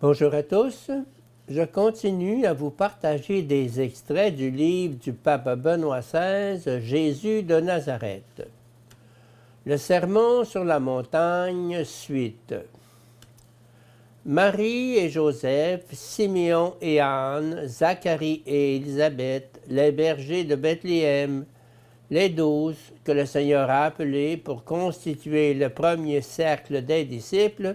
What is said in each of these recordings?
Bonjour à tous. Je continue à vous partager des extraits du livre du pape Benoît XVI, Jésus de Nazareth. Le sermon sur la montagne, suite. Marie et Joseph, Simeon et Anne, Zacharie et Élisabeth, les bergers de Bethléem, les 12 que le Seigneur a appelés pour constituer le premier cercle des disciples,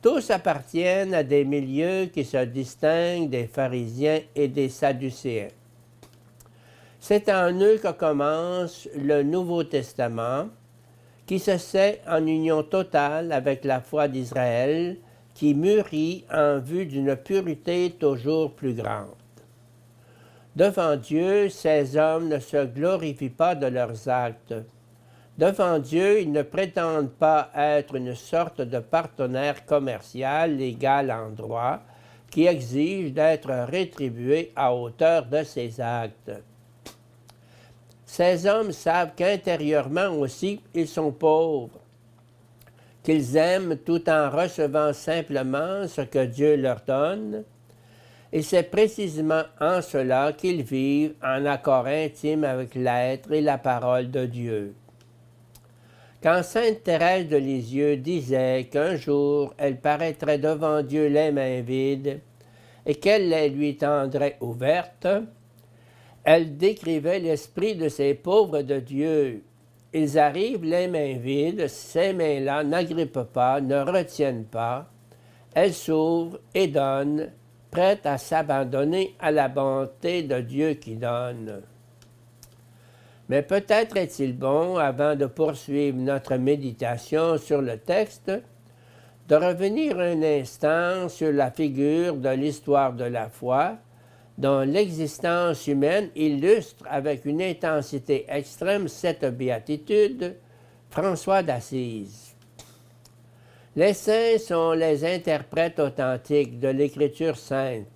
tous appartiennent à des milieux qui se distinguent des pharisiens et des sadducéens. C'est en eux que commence le Nouveau Testament, qui se sait en union totale avec la foi d'Israël, qui mûrit en vue d'une pureté toujours plus grande. Devant Dieu, ces hommes ne se glorifient pas de leurs actes. Devant Dieu, ils ne prétendent pas être une sorte de partenaire commercial légal en droit qui exige d'être rétribué à hauteur de ses actes. Ces hommes savent qu'intérieurement aussi, ils sont pauvres, qu'ils aiment tout en recevant simplement ce que Dieu leur donne, et c'est précisément en cela qu'ils vivent en accord intime avec l'être et la parole de Dieu. Quand sainte Thérèse de Lisieux disait qu'un jour elle paraîtrait devant Dieu les mains vides et qu'elle les lui tendrait ouvertes, elle décrivait l'esprit de ces pauvres de Dieu. Ils arrivent les mains vides, ces mains-là n'agrippent pas, ne retiennent pas, elles s'ouvrent et donnent, prêtes à s'abandonner à la bonté de Dieu qui donne. Mais peut-être est-il bon, avant de poursuivre notre méditation sur le texte, de revenir un instant sur la figure de l'histoire de la foi, dont l'existence humaine illustre avec une intensité extrême cette béatitude, François d'Assise. Les saints sont les interprètes authentiques de l'Écriture sainte.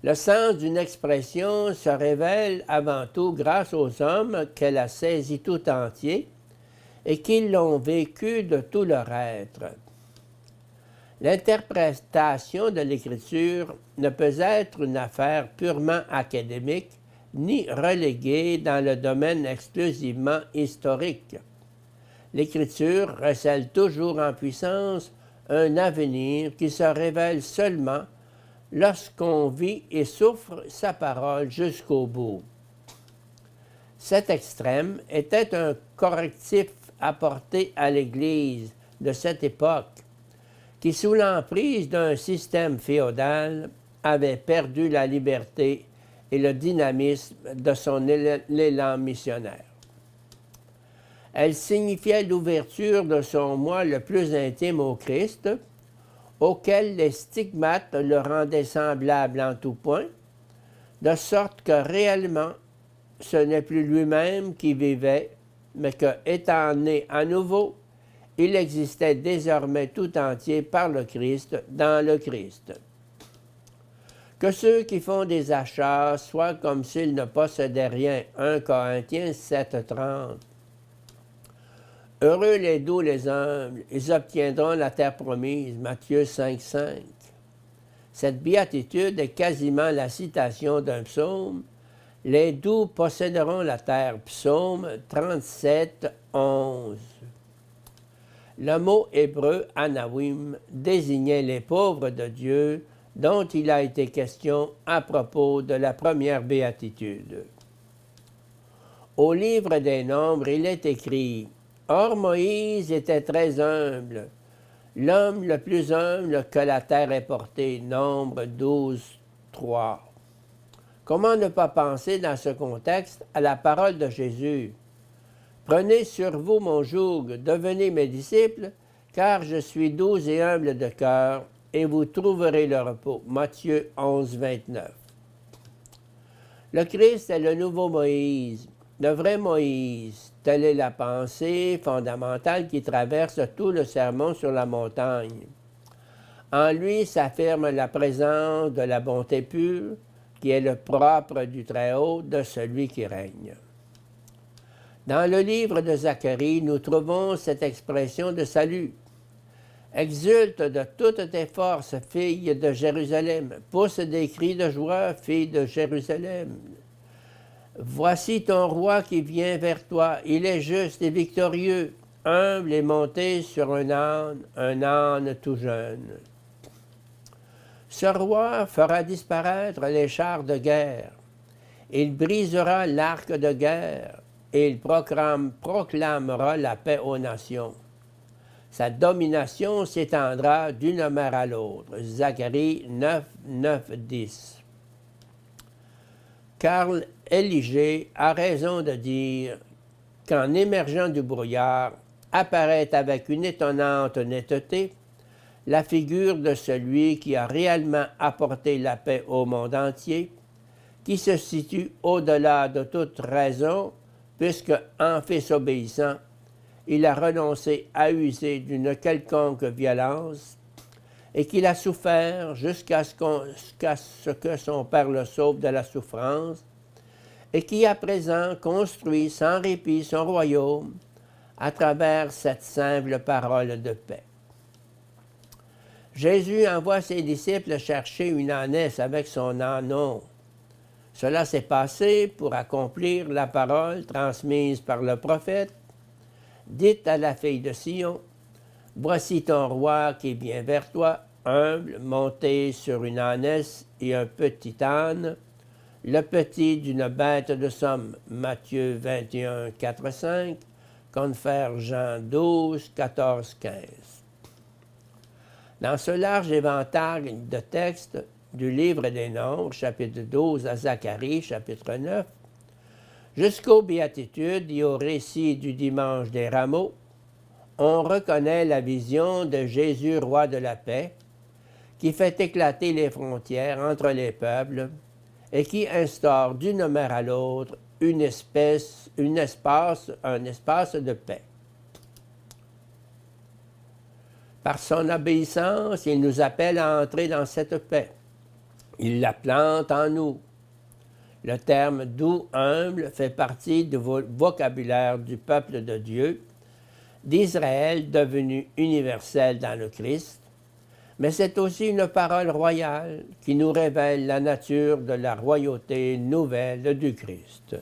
Le sens d'une expression se révèle avant tout grâce aux hommes qu'elle a saisis tout entier et qui l'ont vécu de tout leur être. L'interprétation de l'Écriture ne peut être une affaire purement académique ni reléguée dans le domaine exclusivement historique. L'Écriture recèle toujours en puissance un avenir qui se révèle seulement lorsqu'on vit et souffre sa parole jusqu'au bout. Cet extrême était un correctif apporté à l'Église de cette époque, qui, sous l'emprise d'un système féodal, avait perdu la liberté et le dynamisme de son élan missionnaire. Elle signifiait l'ouverture de son moi le plus intime au Christ, auquel les stigmates le rendaient semblable en tout point, de sorte que réellement, ce n'est plus lui-même qui vivait, mais que, étant né à nouveau, il existait désormais tout entier par le Christ, dans le Christ. Que ceux qui font des achats soient comme s'ils ne possédaient rien. 1 Corinthiens 7,30. Heureux les doux, les humbles, ils obtiendront la terre promise. Matthieu 5,5. Cette béatitude est quasiment la citation d'un psaume. Les doux posséderont la terre. Psaume 37,11. Le mot hébreu anawim désignait les pauvres de Dieu dont il a été question à propos de la première béatitude. Au livre des Nombres, il est écrit « Or Moïse était très humble, l'homme le plus humble que la terre ait porté. » Nombre 12,3. Comment ne pas penser dans ce contexte à la parole de Jésus? Prenez sur vous mon joug, devenez mes disciples, car je suis doux et humble de cœur, et vous trouverez le repos. Matthieu 11, 29. Le Christ est le nouveau Moïse, le vrai Moïse. Telle est la pensée fondamentale qui traverse tout le sermon sur la montagne. En lui s'affirme la présence de la bonté pure, qui est le propre du Très-Haut, de celui qui règne. Dans le livre de Zacharie, nous trouvons cette expression de salut. Exulte de toutes tes forces, fille de Jérusalem. Pousse des cris de joie, fille de Jérusalem. Voici ton roi qui vient vers toi. Il est juste et victorieux, humble et monté sur un âne tout jeune. Ce roi fera disparaître les chars de guerre. Il brisera l'arc de guerre et il proclamera la paix aux nations. Sa domination s'étendra d'une mer à l'autre. Zacharie 9, 9, 10. Carl Elige a raison de dire qu'en émergeant du brouillard apparaît avec une étonnante netteté la figure de celui qui a réellement apporté la paix au monde entier, qui se situe au-delà de toute raison, puisque, en fils obéissant, il a renoncé à user d'une quelconque violence et qu'il a souffert jusqu'à ce que son Père le sauve de la souffrance et qui à présent construit sans répit son royaume à travers cette simple parole de paix. Jésus envoie ses disciples chercher une ânesse avec son ânon. Cela s'est passé pour accomplir la parole transmise par le prophète. Dites à la fille de Sion, « Voici ton roi qui vient vers toi, humble, monté sur une ânesse et un petit âne, le petit d'une bête de somme. » Matthieu 21, 4, 5, confère Jean 12, 14, 15. Dans ce large éventail de textes du livre des Nombres, chapitre 12 à Zacharie, chapitre 9, jusqu'aux béatitudes et au récit du dimanche des rameaux, on reconnaît la vision de Jésus, roi de la paix, qui fait éclater les frontières entre les peuples et qui instaure d'une mer à l'autre un espace de paix. Par son obéissance, il nous appelle à entrer dans cette paix. Il la plante en nous. Le terme doux, humble fait partie du vocabulaire du peuple de Dieu, d'Israël devenu universel dans le Christ, mais c'est aussi une parole royale qui nous révèle la nature de la royauté nouvelle du Christ.